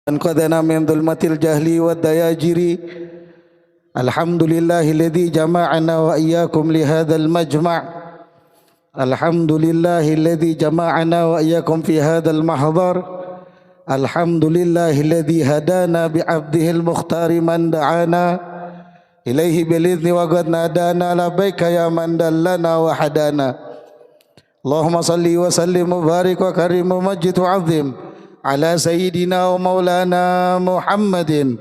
أنقذنا من ظلمة الجهل والدياجر. الحمد لله الذي جمعنا وإياكم لهذا المجمع. الحمد لله الذي جمعنا وإياكم في هذا المحضر. الحمد لله الذي هدانا بعبده المختار من دعانا إليه بالإذن وقد نادانا لبيك يا من دلنا وحدانا. اللهم صل وسلم وبارك وكرم ومجد وعظم على سيدنا ومولانا محمد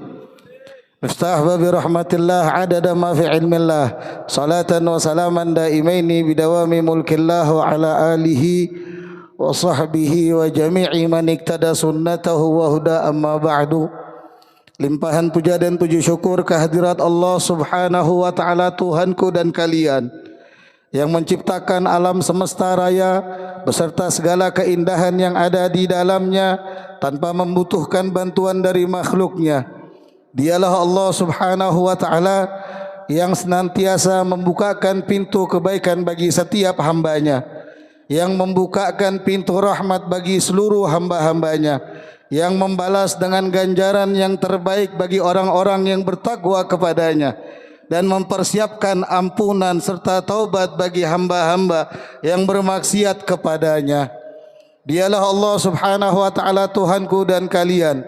مفتاح باب رحمة الله عدد ما في علم الله صلاة وسلاما دائمين بدوام ملك الله وعلى آله وصحبه وجميع من اقتدى سنته وهدى. أما بعد. Limpahan puja dan puji syukur kehadirat Allah Subhanahu wa taala, Tuhanku dan kalian yang menciptakan alam semesta raya beserta segala keindahan yang ada di dalamnya tanpa membutuhkan bantuan dari makhluknya. Dialah Allah Subhanahu wa taala yang senantiasa membukakan pintu kebaikan bagi setiap hambanya, yang membukakan pintu rahmat bagi seluruh hamba-hambanya, yang membalas dengan ganjaran yang terbaik bagi orang-orang yang bertakwa kepadanya, dan mempersiapkan ampunan serta taubat bagi hamba-hamba yang bermaksiat kepadanya. Dialah Allah Subhanahu wa taala, Tuhanku dan kalian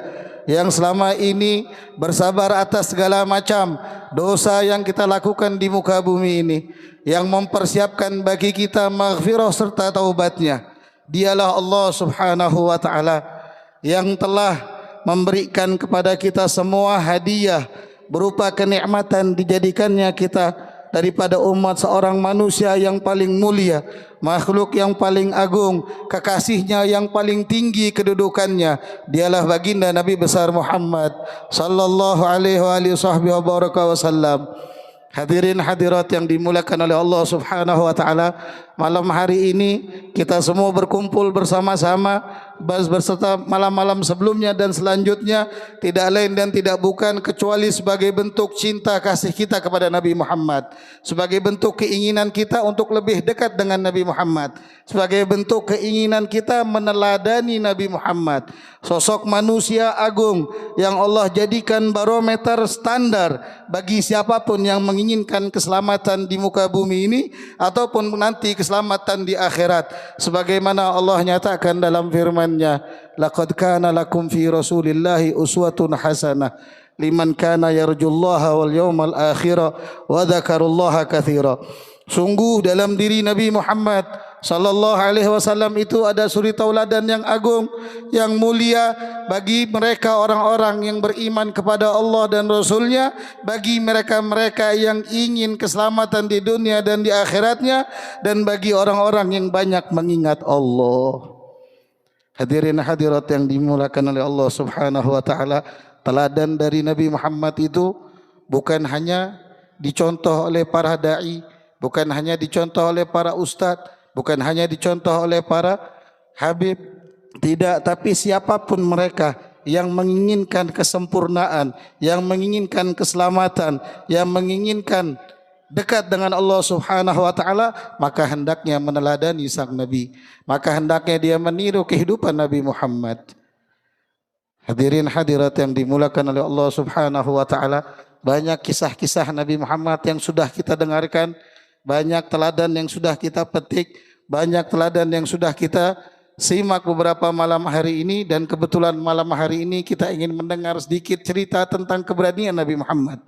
yang selama ini bersabar atas segala macam dosa yang kita lakukan di muka bumi ini, yang mempersiapkan bagi kita maghfirah serta taubatnya. Dialah Allah Subhanahu wa taala yang telah memberikan kepada kita semua hadiah berupa kenikmatan dijadikannya kita daripada umat seorang manusia yang paling mulia, makhluk yang paling agung, kekasihnya yang paling tinggi kedudukannya. Dialah baginda Nabi besar Muhammad sallallahu alaihi wasallam. Hadirin hadirat yang dimuliakan oleh Allah Subhanahu wa taala, malam hari ini kita semua berkumpul bersama-sama berserta malam-malam sebelumnya dan selanjutnya tidak lain dan tidak bukan kecuali sebagai bentuk cinta kasih kita kepada Nabi Muhammad, sebagai bentuk keinginan kita untuk lebih dekat dengan Nabi Muhammad, sebagai bentuk keinginan kita meneladani Nabi Muhammad, sosok manusia agung yang Allah jadikan barometer standar bagi siapapun yang menginginkan keselamatan di muka bumi ini ataupun nanti keselamatan di akhirat, sebagaimana Allah nyatakan dalam firman-Nya, laqad kana lakum fi rasulillahi uswatun hasanah liman kana yarjullaha wal yawmal akhir wa dzakarullaha katsira. Sungguh dalam diri Nabi Muhammad sallallahu alaihi wasallam itu ada suri tauladan yang agung, yang mulia bagi mereka orang-orang yang beriman kepada Allah dan Rasul-Nya, bagi mereka-mereka yang ingin keselamatan di dunia dan di akhiratnya, dan bagi orang-orang yang banyak mengingat Allah. Hadirin hadirat yang dimuliakan oleh Allah Subhanahu wa taala, teladan dari Nabi Muhammad itu bukan hanya dicontoh oleh para dai, bukan hanya dicontoh oleh para ustadz, bukan hanya dicontoh oleh para habib, tidak, tapi siapapun mereka yang menginginkan kesempurnaan, yang menginginkan keselamatan, yang menginginkan dekat dengan Allah Subhanahu wa taala, maka hendaknya meneladani sang Nabi, maka hendaknya dia meniru kehidupan Nabi Muhammad. Hadirin hadirat yang dimuliakan oleh Allah Subhanahu wa taala, banyak kisah-kisah Nabi Muhammad yang sudah kita dengarkan, banyak teladan yang sudah kita petik, banyak teladan yang sudah kita simak beberapa malam hari ini, dan kebetulan malam hari ini kita ingin mendengar sedikit cerita tentang keberanian Nabi Muhammad.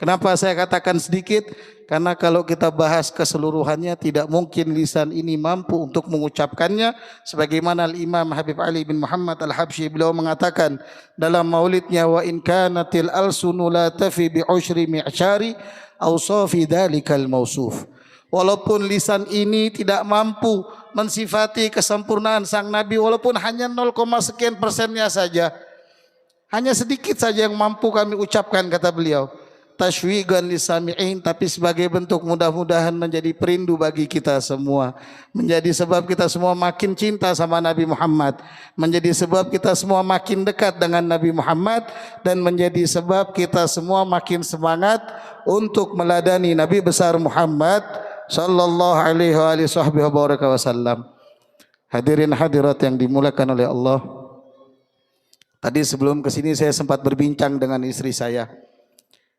Kenapa saya katakan sedikit? Karena kalau kita bahas keseluruhannya tidak mungkin lisan ini mampu untuk mengucapkannya, sebagaimana Imam Habib Ali bin Muhammad Al-Habsyi, beliau mengatakan dalam maulidnya, wa in kanatil alsunu la tafi bi usyri mi'syari awsafi dzalikal mausuf. Walaupun lisan ini tidak mampu mensifati kesempurnaan sang Nabi, walaupun hanya 0, sekian persennya saja, hanya sedikit saja yang mampu kami ucapkan, kata beliau, tashwigan lisami'in, tapi sebagai bentuk mudah-mudahan menjadi perindu bagi kita semua, menjadi sebab kita semua makin cinta sama Nabi Muhammad, menjadi sebab kita semua makin dekat dengan Nabi Muhammad, dan menjadi sebab kita semua makin semangat untuk meladani Nabi besar Muhammad sallallahu alaihi wasallam. Hadirin hadirat yang dimuliakan oleh Allah, Tadi sebelum kesini saya sempat berbincang dengan istri saya.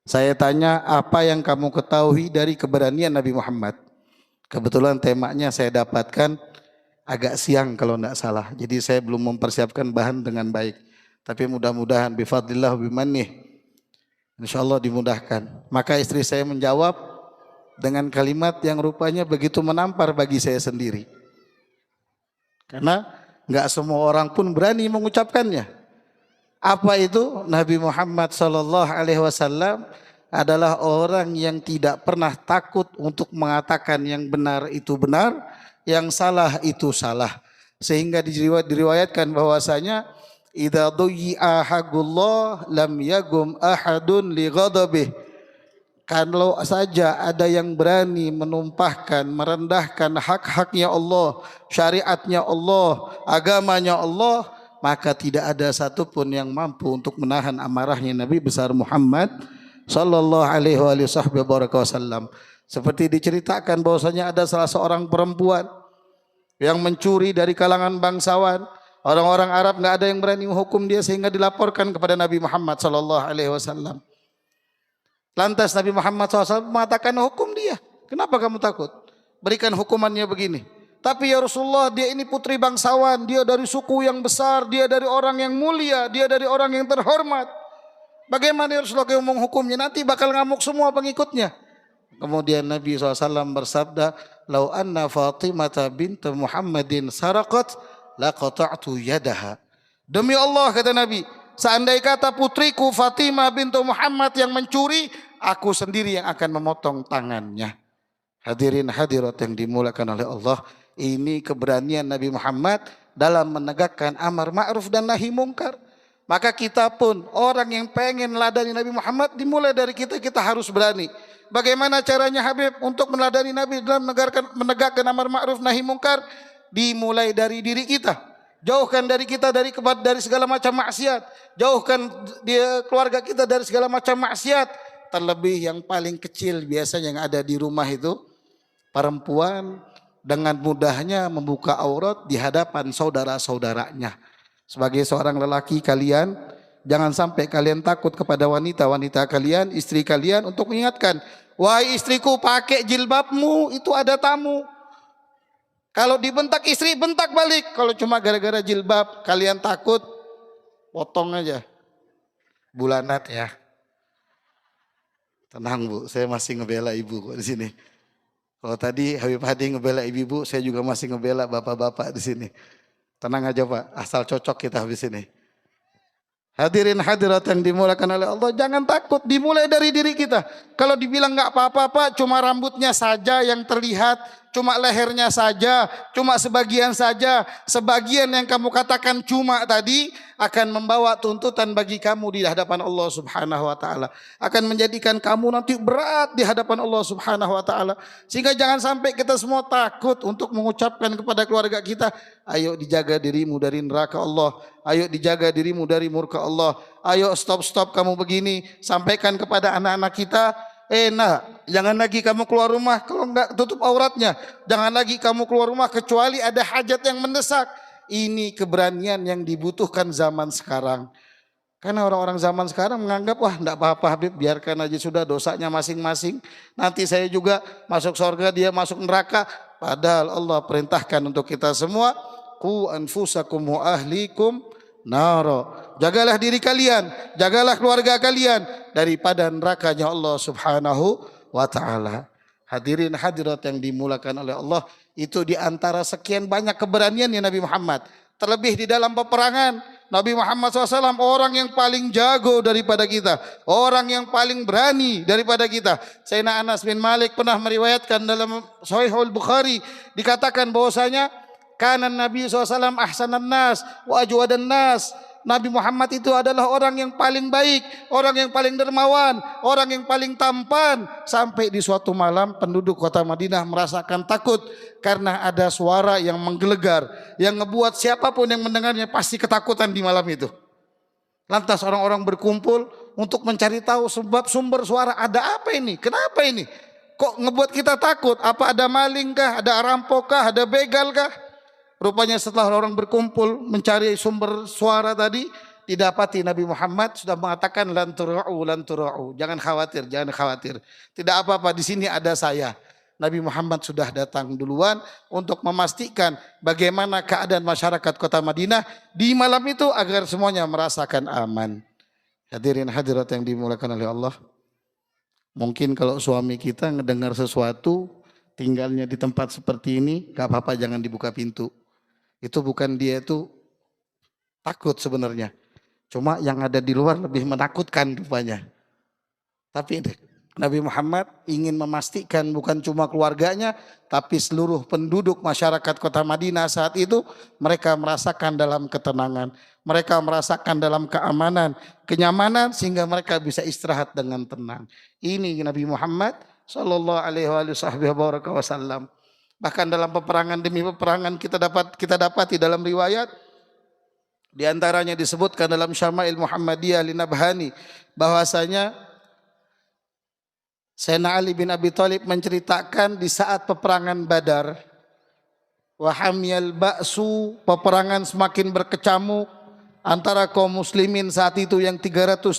Saya tanya, apa yang kamu ketahui dari keberanian Nabi Muhammad? Kebetulan temanya saya dapatkan agak siang kalau tidak salah. Jadi saya belum mempersiapkan bahan dengan baik. Tapi mudah-mudahan bifadlillah bimannih, insyaallah dimudahkan. Maka istri saya menjawab dengan kalimat yang rupanya begitu menampar bagi saya sendiri. Karena nggak semua orang pun berani mengucapkannya. Apa itu? Nabi Muhammad sallallahu alaihi wasallam adalah orang yang tidak pernah takut untuk mengatakan yang benar itu benar, yang salah itu salah. Sehingga diriwayatkan bahwasanya idza duyi'a haqqullah lam yagum ahadun li ghadabih. Kalau saja ada yang berani menumpahkan, merendahkan hak-haknya Allah, syariatnya Allah, agamanya Allah, maka tidak ada satupun yang mampu untuk menahan amarahnya Nabi besar Muhammad sallallahu alaihi wasallam. Seperti diceritakan bahwasanya ada salah seorang perempuan yang mencuri dari kalangan bangsawan. Orang-orang Arab nggak ada yang berani menghukum dia sehingga dilaporkan kepada Nabi Muhammad sallallahu alaihi wasallam. Lantas Nabi Muhammad SAW mengatakan, hukum dia. Kenapa kamu takut? Berikan hukumannya begini. Tapi ya Rasulullah, dia ini putri bangsawan, dia dari suku yang besar, dia dari orang yang mulia, dia dari orang yang terhormat. Bagaimana ya Rasulullah kamu menghukumnya? Nanti bakal ngamuk semua pengikutnya. Kemudian Nabi SAW bersabda, "Lau anna Fatimah bint Muhammadin saraqat laqata'tu yadaha." Demi Allah, kata Nabi, seandai kata putriku Fatimah bintu Muhammad yang mencuri, aku sendiri yang akan memotong tangannya. Hadirin hadirat yang dimuliakan oleh Allah, ini keberanian Nabi Muhammad dalam menegakkan amar ma'ruf dan nahi mungkar. Maka kita pun orang yang pengen meladani Nabi Muhammad, dimulai dari kita harus berani. Bagaimana caranya Habib untuk meladani Nabi dalam menegakkan amar ma'ruf nahi mungkar? Dimulai dari diri kita. Jauhkan dari kita dari segala macam maksiat. Jauhkan dia keluarga kita dari segala macam maksiat. Terlebih yang paling kecil biasanya yang ada di rumah itu, perempuan dengan mudahnya membuka aurat di hadapan saudara-saudaranya. Sebagai seorang lelaki kalian, jangan sampai kalian takut kepada wanita-wanita kalian, istri kalian, untuk mengingatkan, wahai istriku, pakai jilbabmu, itu ada tamu. Kalau dibentak istri, bentak balik. Kalau cuma gara-gara jilbab kalian takut, potong aja. Bulanat ya. Tenang Bu, saya masih ngebela ibu kok di sini. Kalau tadi Habib Hadi ngebela ibu, saya juga masih ngebela bapak-bapak di sini. Tenang aja Pak, asal cocok kita habis ini. Hadirin hadirat yang dimuliakan oleh Allah, jangan takut, dimulai dari diri kita. Kalau dibilang nggak apa-apa Pak, cuma rambutnya saja yang terlihat, cuma lehernya saja, cuma sebagian saja. Sebagian yang kamu katakan cuma tadi akan membawa tuntutan bagi kamu di hadapan Allah Subhanahu wa taala. Akan menjadikan kamu nanti berat di hadapan Allah Subhanahu wa taala. Sehingga jangan sampai kita semua takut untuk mengucapkan kepada keluarga kita, ayo dijaga dirimu dari neraka Allah. Ayo dijaga dirimu dari murka Allah. Ayo stop kamu begini. Sampaikan kepada anak-anak kita, jangan lagi kamu keluar rumah kalau enggak tutup auratnya. Jangan lagi kamu keluar rumah kecuali ada hajat yang mendesak. Ini keberanian yang dibutuhkan zaman sekarang. Karena orang-orang zaman sekarang menganggap, wah enggak apa-apa Habib, biarkan aja sudah dosanya masing-masing. Nanti saya juga masuk surga, dia masuk neraka. Padahal Allah perintahkan untuk kita semua, qu anfusakum wa ahlikum naro. Jagalah diri kalian, jagalah keluarga kalian daripada nerakanya Allah Subhanahu wa taala. Hadirin hadirat yang dimuliakan oleh Allah, itu di antara sekian banyak keberaniannya Nabi Muhammad. Terlebih di dalam peperangan, Nabi Muhammad SAW orang yang paling jago daripada kita, orang yang paling berani daripada kita. Sayyidina Anas bin Malik pernah meriwayatkan dalam Sahihul Bukhari, dikatakan bahwasanya kanan Nabi SAW ahsanan nas wa ajwadan nas. Nabi Muhammad itu adalah orang yang paling baik, orang yang paling dermawan, orang yang paling tampan. Sampai di suatu malam penduduk kota Madinah merasakan takut karena ada suara yang menggelegar, yang ngebuat siapapun yang mendengarnya pasti ketakutan di malam itu. Lantas orang-orang berkumpul untuk mencari tahu sebab sumber suara, ada apa ini? Kenapa ini? Kok ngebuat kita takut? Apa ada maling kah? Ada rampok kah? Ada begal kah? Rupanya setelah orang berkumpul mencari sumber suara tadi, didapati Nabi Muhammad sudah mengatakan lan tura'u. Jangan khawatir, jangan khawatir. Tidak apa-apa, di sini ada saya. Nabi Muhammad sudah datang duluan untuk memastikan bagaimana keadaan masyarakat kota Madinah di malam itu agar semuanya merasakan aman. Hadirin hadirat yang dimuliakan oleh Allah. Mungkin kalau suami kita ngedengar sesuatu, tinggalnya di tempat seperti ini, gak apa-apa, jangan dibuka pintu. Itu bukan dia itu takut sebenarnya. Cuma yang ada di luar lebih menakutkan rupanya. Tapi Nabi Muhammad ingin memastikan bukan cuma keluarganya, tapi seluruh penduduk masyarakat kota Madinah saat itu, mereka merasakan dalam ketenangan. Mereka merasakan dalam keamanan, kenyamanan, sehingga mereka bisa istirahat dengan tenang. Ini Nabi Muhammad sallallahu alaihi wasallam. Bahkan dalam peperangan demi peperangan kita dapati dalam riwayat, di antaranya disebutkan dalam Syama'il Muhammadiyah Linabhani bahwasanya Sayyidina Ali bin Abi Thalib menceritakan di saat peperangan Badar, wahamyal ba'su, peperangan semakin berkecamuk antara kaum muslimin saat itu yang 313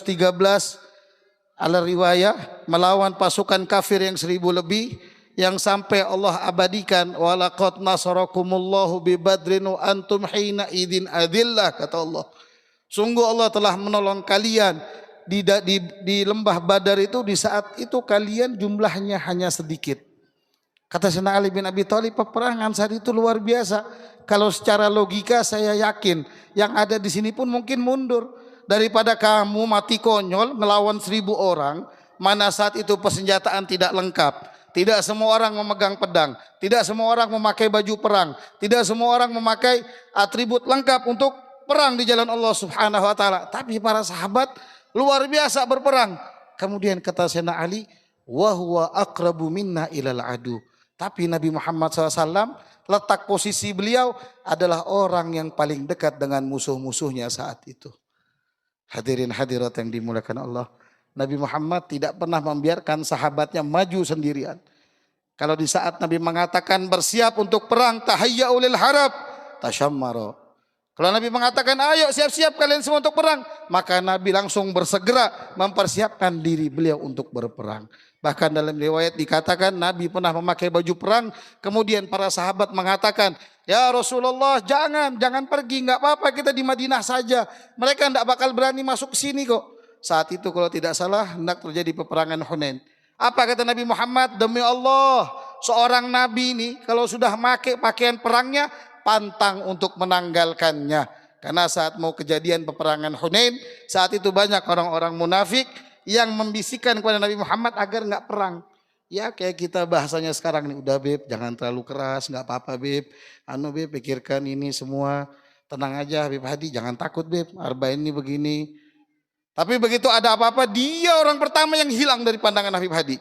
ala riwayah melawan pasukan kafir yang 1000 lebih, yang sampai Allah abadikan walaqad nasarakumullahu bi badrin wa antum hina idin adillah, kata Allah. Sungguh Allah telah menolong kalian di lembah Badar itu, di saat itu kalian jumlahnya hanya sedikit. Kata Sayyidina Ali bin Abi Thalib, peperangan saat itu luar biasa. Kalau secara logika saya yakin yang ada di sini pun mungkin mundur. Daripada kamu mati konyol ngelawan 1000 orang, mana saat itu persenjataan tidak lengkap. Tidak semua orang memegang pedang, tidak semua orang memakai baju perang, tidak semua orang memakai atribut lengkap untuk perang di jalan Allah Subhanahu wa taala. Tapi para sahabat luar biasa berperang. Kemudian kata Sayyidina Ali, wa huwa aqrabu minna ilal adu. Tapi Nabi Muhammad SAW, letak posisi beliau adalah orang yang paling dekat dengan musuh-musuhnya saat itu. Hadirin hadirat yang dimuliakan Allah, Nabi Muhammad tidak pernah membiarkan sahabatnya maju sendirian. Kalau di saat Nabi mengatakan bersiap untuk perang, tahayya'u lil harab, tashammara. Kalau Nabi mengatakan ayo siap-siap kalian semua untuk perang, maka Nabi langsung bersegera mempersiapkan diri beliau untuk berperang. Bahkan dalam riwayat dikatakan Nabi pernah memakai baju perang, kemudian para sahabat mengatakan, ya Rasulullah jangan pergi, nggak apa-apa kita di Madinah saja. Mereka tidak bakal berani masuk ke sini kok. Saat itu kalau tidak salah hendak terjadi peperangan Hunain. Apa kata Nabi Muhammad? Demi Allah, seorang Nabi ini kalau sudah pakai pakaian perangnya, pantang untuk menanggalkannya. Karena saat mau kejadian peperangan Hunain, saat itu banyak orang-orang munafik yang membisikkan kepada Nabi Muhammad agar nggak perang. Ya kayak kita bahasanya sekarang nih, udah Beb, jangan terlalu keras, nggak apa-apa Beb. Beb, pikirkan ini semua, tenang aja Beb Hadi, jangan takut Beb, Arba'in ini begini. Tapi begitu ada apa-apa, dia orang pertama yang hilang dari pandangan Habib Hadi.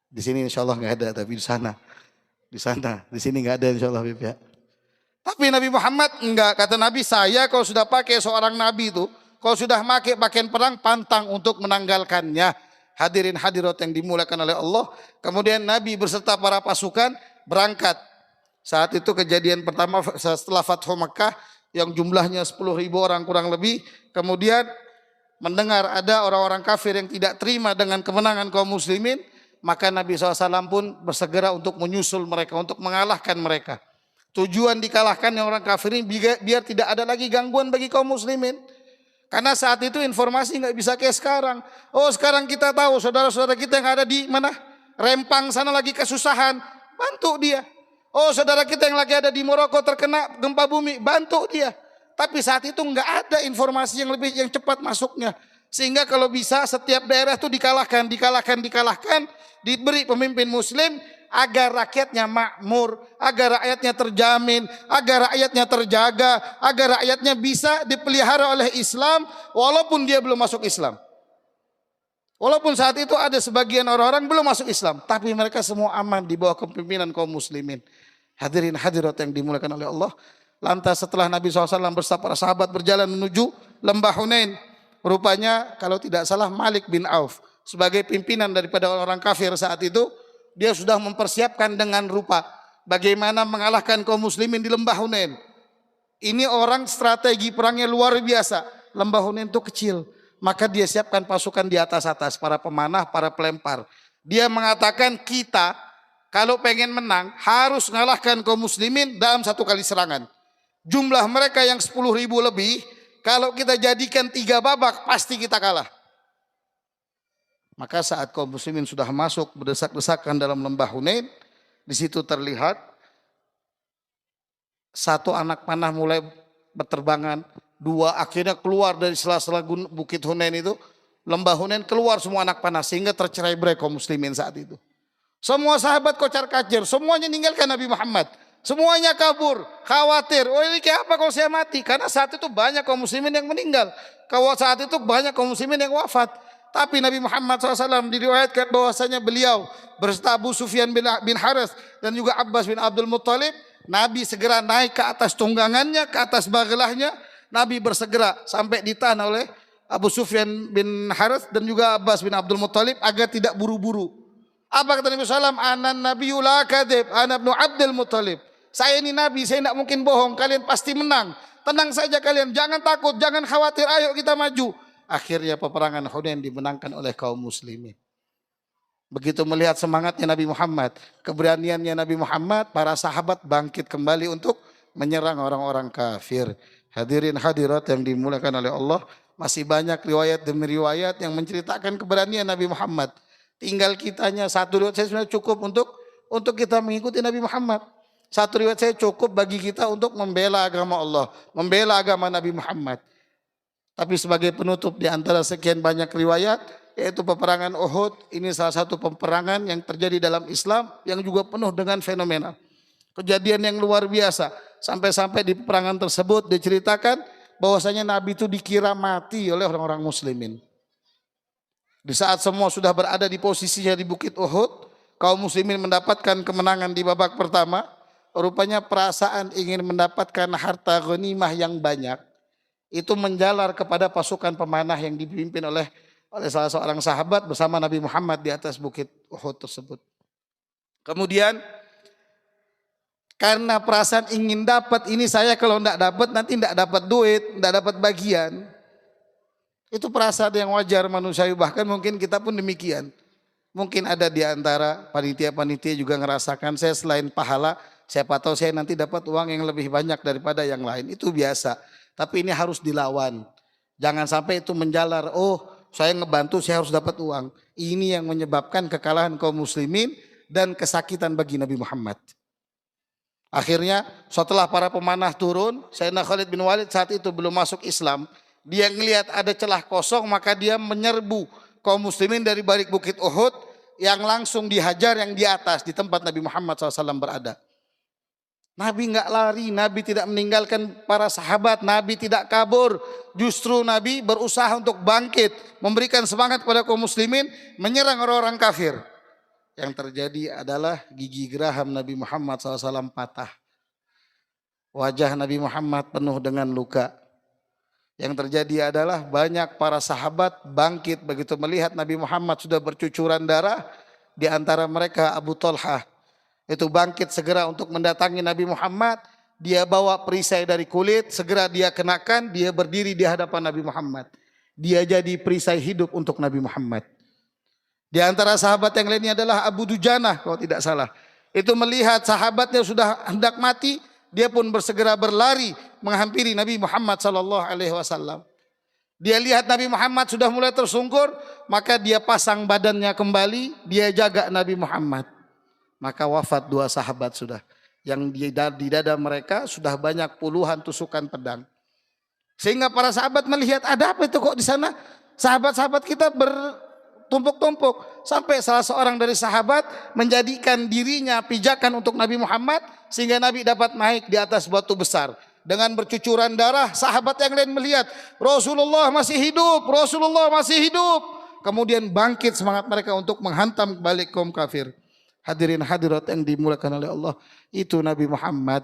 Di sini insya Allah nggak ada, tapi di sana, di sini nggak ada insya Allah Habib ya. Tapi Nabi Muhammad enggak, kata Nabi, saya kalau sudah pakai seorang Nabi itu, kalau sudah pakai pakaian perang, pantang untuk menanggalkannya. Hadirin hadirat yang dimuliakan oleh Allah. Kemudian Nabi berserta para pasukan berangkat. Saat itu kejadian pertama setelah Fathu Makkah yang jumlahnya 10.000 orang kurang lebih. Kemudian mendengar ada orang-orang kafir yang tidak terima dengan kemenangan kaum muslimin, maka Nabi SAW pun bersegera untuk menyusul mereka, untuk mengalahkan mereka. Tujuan dikalahkan yang orang kafir ini biar tidak ada lagi gangguan bagi kaum muslimin. Karena saat itu informasi nggak bisa kayak sekarang. Oh sekarang kita tahu saudara-saudara kita yang ada di mana? Rempang sana lagi kesusahan, bantu dia. Oh saudara kita yang lagi ada di Maroko terkena gempa bumi, bantu dia. Tapi saat itu nggak ada informasi yang cepat masuknya. Sehingga kalau bisa setiap daerah itu dikalahkan, diberi pemimpin muslim agar rakyatnya makmur, agar rakyatnya terjamin, agar rakyatnya terjaga, agar rakyatnya bisa dipelihara oleh Islam walaupun dia belum masuk Islam. Walaupun saat itu ada sebagian orang-orang belum masuk Islam, tapi mereka semua aman di bawah kepemimpinan kaum muslimin. Hadirin hadirat yang dimuliakan oleh Allah. Lantas setelah Nabi SAW bersama para sahabat berjalan menuju lembah Hunain, rupanya kalau tidak salah Malik bin Auf sebagai pimpinan daripada orang kafir saat itu, dia sudah mempersiapkan dengan rupa bagaimana mengalahkan kaum muslimin di lembah Hunain. Ini orang strategi perangnya luar biasa. lembah Hunain itu kecil. Maka dia siapkan pasukan di atas-atas, para pemanah, para pelempar. Dia mengatakan kita kalau pengen menang harus mengalahkan kaum muslimin dalam satu kali serangan. Jumlah mereka yang 10.000 lebih, kalau kita jadikan 3 babak pasti kita kalah. Maka saat kaum muslimin sudah masuk berdesak-desakan dalam lembah Hunain, di situ terlihat satu anak panah mulai berterbangan, 2 akhirnya keluar dari sela-sela bukit Hunain itu, lembah Hunain keluar semua anak panah sehingga tercerai-berai kaum muslimin saat itu. Semua sahabat kocar-kacir, semuanya ninggalkan Nabi Muhammad. Semuanya kabur, khawatir. Oh ini kayak apa kalau saya mati? Karena saat itu banyak kaum muslimin yang meninggal. Kalau saat itu banyak kaum muslimin yang wafat. Tapi Nabi Muhammad SAW diriwayatkan bahwasanya beliau berserta Abu Sufyan bin Harith dan juga Abbas bin Abdul Muttalib. Nabi segera naik ke atas tunggangannya, ke atas bagelahnya. Nabi bersegera sampai ditahan oleh Abu Sufyan bin Harith dan juga Abbas bin Abdul Muttalib agar tidak buru-buru. Apa kata Nabi SAW? Anan nabiyyu la kadhib, ana ibnu Abdul Muttalib. Saya ini Nabi, saya tidak mungkin bohong. Kalian pasti menang. Tenang saja kalian, jangan takut, jangan khawatir. Ayo kita maju. Akhirnya peperangan Hunain dimenangkan oleh kaum muslimin. Begitu melihat semangatnya Nabi Muhammad, keberaniannya Nabi Muhammad, para sahabat bangkit kembali untuk menyerang orang-orang kafir. Hadirin hadirat yang dimuliakan oleh Allah, masih banyak riwayat demi riwayat yang menceritakan keberanian Nabi Muhammad. Tinggal kitanya, satu riwayat saya sebenarnya cukup untuk kita mengikuti Nabi Muhammad. Satu riwayat saya cukup bagi kita untuk membela agama Allah, membela agama Nabi Muhammad. Tapi sebagai penutup di antara sekian banyak riwayat, yaitu peperangan Uhud, ini salah satu peperangan yang terjadi dalam Islam yang juga penuh dengan fenomena. Kejadian yang luar biasa, sampai-sampai di peperangan tersebut diceritakan bahwasanya Nabi itu dikira mati oleh orang-orang muslimin. Di saat semua sudah berada di posisinya di Bukit Uhud, kaum muslimin mendapatkan kemenangan di babak pertama. Rupanya perasaan ingin mendapatkan harta ghanimah yang banyak itu menjalar kepada pasukan pemanah yang dipimpin oleh salah seorang sahabat bersama Nabi Muhammad di atas Bukit Uhud tersebut. Kemudian karena perasaan ingin dapat ini, saya kalau tidak dapat nanti tidak dapat duit, tidak dapat bagian. Itu perasaan yang wajar manusiawi, bahkan mungkin kita pun demikian. Mungkin ada di antara panitia-panitia juga ngerasakan, saya selain pahala, siapa tahu saya nanti dapat uang yang lebih banyak daripada yang lain. Itu biasa. Tapi ini harus dilawan. Jangan sampai itu menjalar, oh saya ngebantu saya harus dapat uang. Ini yang menyebabkan kekalahan kaum muslimin dan kesakitan bagi Nabi Muhammad. Akhirnya setelah para pemanah turun, Sayyidina Khalid bin Walid saat itu belum masuk Islam. Dia ngelihat ada celah kosong, maka dia menyerbu kaum muslimin dari balik Bukit Uhud yang langsung dihajar yang di atas di tempat Nabi Muhammad SAW berada. Nabi enggak lari, Nabi tidak meninggalkan para sahabat, Nabi tidak kabur. Justru Nabi berusaha untuk bangkit, memberikan semangat kepada kaum muslimin, menyerang orang-orang kafir. Yang terjadi adalah gigi geraham Nabi Muhammad SAW patah. Wajah Nabi Muhammad penuh dengan luka. Yang terjadi adalah banyak para sahabat bangkit begitu melihat Nabi Muhammad sudah bercucuran darah. Di antara mereka Abu Talhah. Itu bangkit segera untuk mendatangi Nabi Muhammad. Dia bawa perisai dari kulit, segera dia kenakan, dia berdiri di hadapan Nabi Muhammad. Dia jadi perisai hidup untuk Nabi Muhammad. Di antara sahabat yang lainnya adalah Abu Dujanah kalau tidak salah. Itu melihat sahabatnya sudah hendak mati, dia pun bersegera berlari menghampiri Nabi Muhammad SAW. Dia lihat Nabi Muhammad sudah mulai tersungkur, maka dia pasang badannya kembali, dia jaga Nabi Muhammad. Maka wafat 2 sahabat sudah. Yang di dada mereka sudah banyak puluhan tusukan pedang. Sehingga para sahabat melihat ada apa itu kok di sana. Sahabat-sahabat kita bertumpuk-tumpuk. Sampai salah seorang dari sahabat menjadikan dirinya pijakan untuk Nabi Muhammad. Sehingga Nabi dapat naik di atas batu besar. Dengan bercucuran darah, sahabat yang lain melihat Rasulullah masih hidup, Rasulullah masih hidup. Kemudian bangkit semangat mereka untuk menghantam balik kaum kafir. Hadirin hadirat yang dimuliakan oleh Allah, itu Nabi Muhammad.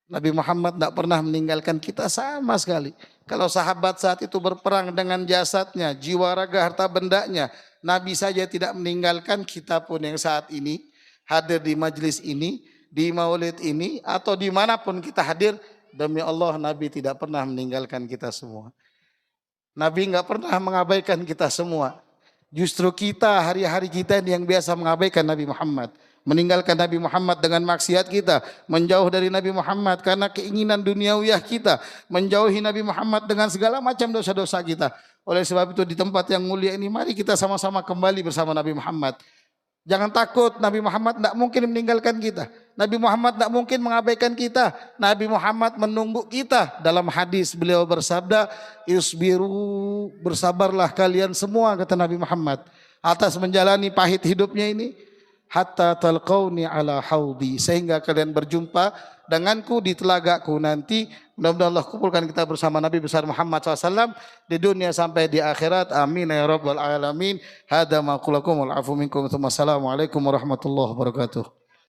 Nabi Muhammad tidak pernah meninggalkan kita sama sekali. Kalau sahabat saat itu berperang dengan jasadnya, jiwa raga harta bendanya, Nabi saja tidak meninggalkan, kita pun yang saat ini hadir di majlis ini, di maulid ini, atau dimanapun kita hadir, Demi Allah Nabi tidak pernah meninggalkan kita semua. Nabi nggak pernah mengabaikan kita semua. Justru kita hari-hari kita yang biasa mengabaikan Nabi Muhammad. Meninggalkan Nabi Muhammad dengan maksiat kita. Menjauh dari Nabi Muhammad karena keinginan duniawiyah kita. Menjauhi Nabi Muhammad dengan segala macam dosa-dosa kita. Oleh sebab itu di tempat yang mulia ini mari kita sama-sama kembali bersama Nabi Muhammad. Jangan takut, Nabi Muhammad tidak mungkin meninggalkan kita. Nabi Muhammad tidak mungkin mengabaikan kita. Nabi Muhammad menunggu kita. Dalam hadis beliau bersabda, "Isbiru, bersabarlah kalian semua," kata Nabi Muhammad, atas menjalani pahit hidupnya ini, hatta talqauni ala haudi, sehingga kalian berjumpa denganku di telagaku nanti. Mudah-mudahan Allah kumpulkan kita bersama Nabi besar Muhammad SAW di dunia sampai di akhirat. Amin ya rabbal alamin. Hada ma qulakum wal afu minkum. Assalamualaikum warahmatullahi wabarakatuh.